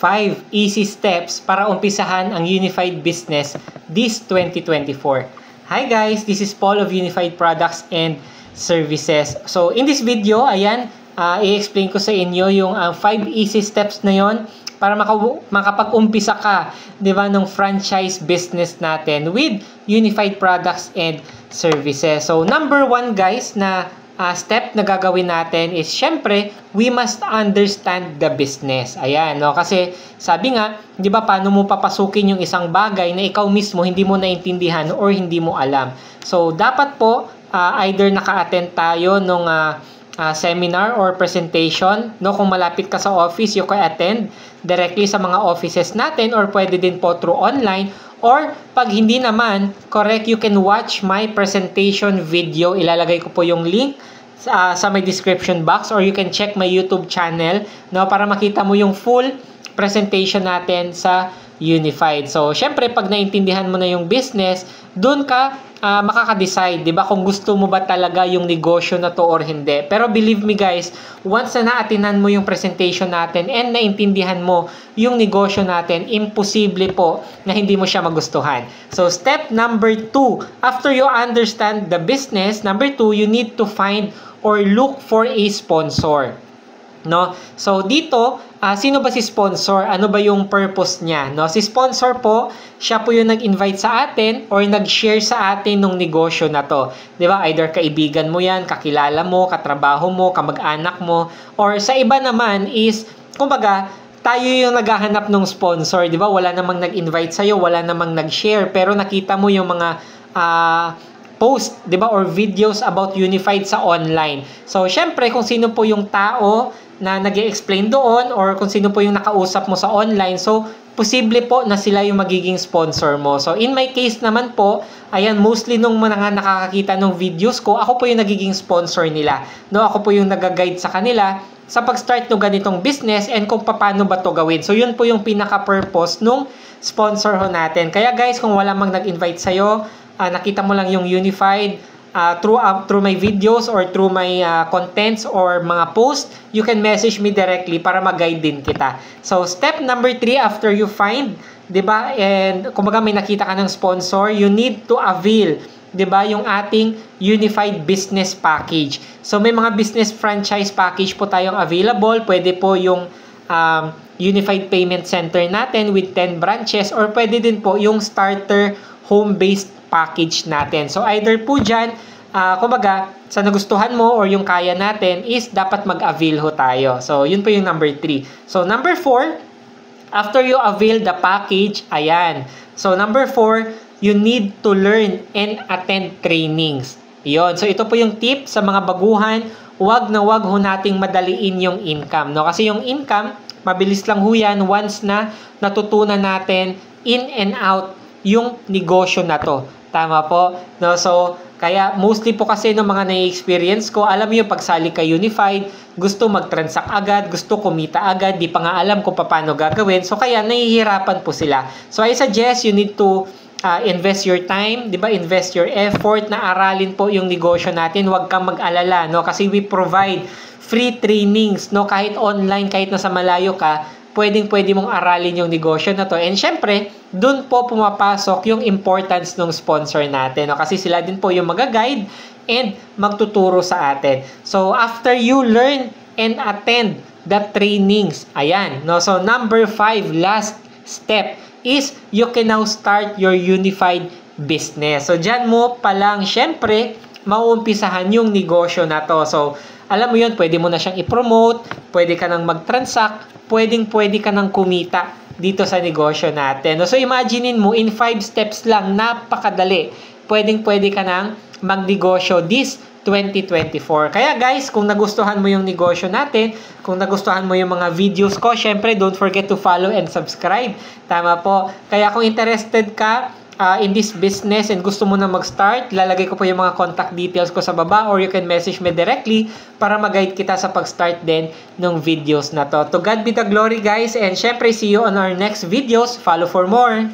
5 easy steps para umpisahan ang Unified business this 2024. Hi guys, this is Paul of Unified Products and Services. So in this video, ayan, i-explain ko sa inyo yung 5 easy steps na yon para makapag-umpisa ka, 'di ba, ng franchise business natin with Unified Products and Services. So number 1 guys na step na gagawin natin is syempre we must understand the business. Ayan, no? Kasi sabi nga, 'di ba, paano mo papasukin yung isang bagay na ikaw mismo hindi mo naintindihan or hindi mo alam. So dapat po either naka-attend tayo nung seminar or presentation, no? Kung malapit ka sa office, you can attend directly sa mga offices natin or pwede din po through online. Or pag hindi naman, correct, you can watch my presentation video. Ilalagay ko po yung link sa my description box, or you can check my YouTube channel, no, para makita mo yung full presentation natin sa Unified. So, syempre, pag naintindihan mo na yung business, dun ka makaka-decide, 'di ba, kung gusto mo ba talaga yung negosyo na to or hindi. Pero believe me guys, once na naatinan mo yung presentation natin and naintindihan mo yung negosyo natin, imposible po na hindi mo siya magustuhan. So, step number 2, after you understand the business, number 2, you need to find or look for a sponsor. No? So dito, sino ba si sponsor? Ano ba yung purpose niya? No? Si sponsor po, siya po yung nag-invite sa atin or nag-share sa atin ng negosyo na to. 'Di ba? Either kaibigan mo 'yan, kakilala mo, katrabaho mo, kamag-anak mo, or sa iba naman is kumbaga tayo yung naghahanap ng sponsor, 'di ba? Wala namang nag-invite sa iyo, wala namang nag-share, pero nakita mo yung mga post, 'di ba, or videos about Unified sa online. So, syempre kung sino po yung tao na nag-i-explain doon or kung sino po yung nakausap mo sa online, so posible po na sila yung magiging sponsor mo. So in my case naman po, ayan, mostly nung mga nakakakita ng videos ko, ako po yung nagiging sponsor nila. No, ako po yung nag-guide sa kanila sa pag-start ng ganitong business and kung paano ba to gawin. So yun po yung pinaka-purpose nung sponsor ho natin. Kaya guys, kung wala mang nag-invite sa'yo, nakita mo lang yung Unified through my videos or through my contents or mga post, you can message me directly para mag-guide din kita. So step number 3, after you find, 'di ba, and kumbaga may nakita ka ng sponsor, you need to avail, 'di ba, yung ating Unified business package. So may mga business franchise package po tayong available. Pwede po yung Unified Payment Center natin with 10 branches, or pwede din po yung starter home-based package natin. So either po dyan, kumbaga, sa nagustuhan mo or yung kaya natin is dapat mag-avail ho tayo. So yun po yung number 3. So number 4, after you avail the package, ayan. So number 4, you need to learn and attend trainings. Yun. So ito po yung tip sa mga baguhan, wag ho nating madaliin yung income. No? Kasi yung income, mabilis lang ho yan once na natutunan natin in and out yung negosyo na to. Tama po. No? So, kaya mostly po kasi ng mga na-experience ko, alam mo yung pagsali kay Unified, gusto mag-transact agad, gusto kumita agad, di pa nga alam kung paano gagawin. So, kaya nahihirapan po sila. So, I suggest you need to invest your time, di ba? Invest your effort na aralin po yung negosyo natin. Huwag kang mag-alala, no? Kasi we provide free trainings, no? Kahit online, kahit nasa malayo ka, pwede mong aralin yung negosyo na to. And syempre, dun po pumapasok yung importance ng sponsor natin. No? Kasi sila din po yung mag-guide and magtuturo sa atin. So, after you learn and attend the trainings, ayan. No? So, number 5, last step is you can now start your Unified business. So, dyan mo palang, syempre, mauumpisahan yung negosyo na to. So, alam mo yun, pwede mo na siyang i-promote, pwede ka nang mag-transact, pwede ka nang kumita dito sa negosyo natin. So, imaginein mo, in 5 steps lang, napakadali. Pwede ka nang magnegosyo this 2024. Kaya guys, kung nagustuhan mo yung negosyo natin, kung nagustuhan mo yung mga videos ko, syempre, don't forget to follow and subscribe. Tama po. Kaya kung interested ka in this business and gusto mo na mag-start, lalagay ko po yung mga contact details ko sa baba, or you can message me directly para mag-guide kita sa pag-start din ng videos na to. To God be the glory guys, and syempre see you on our next videos. Follow for more!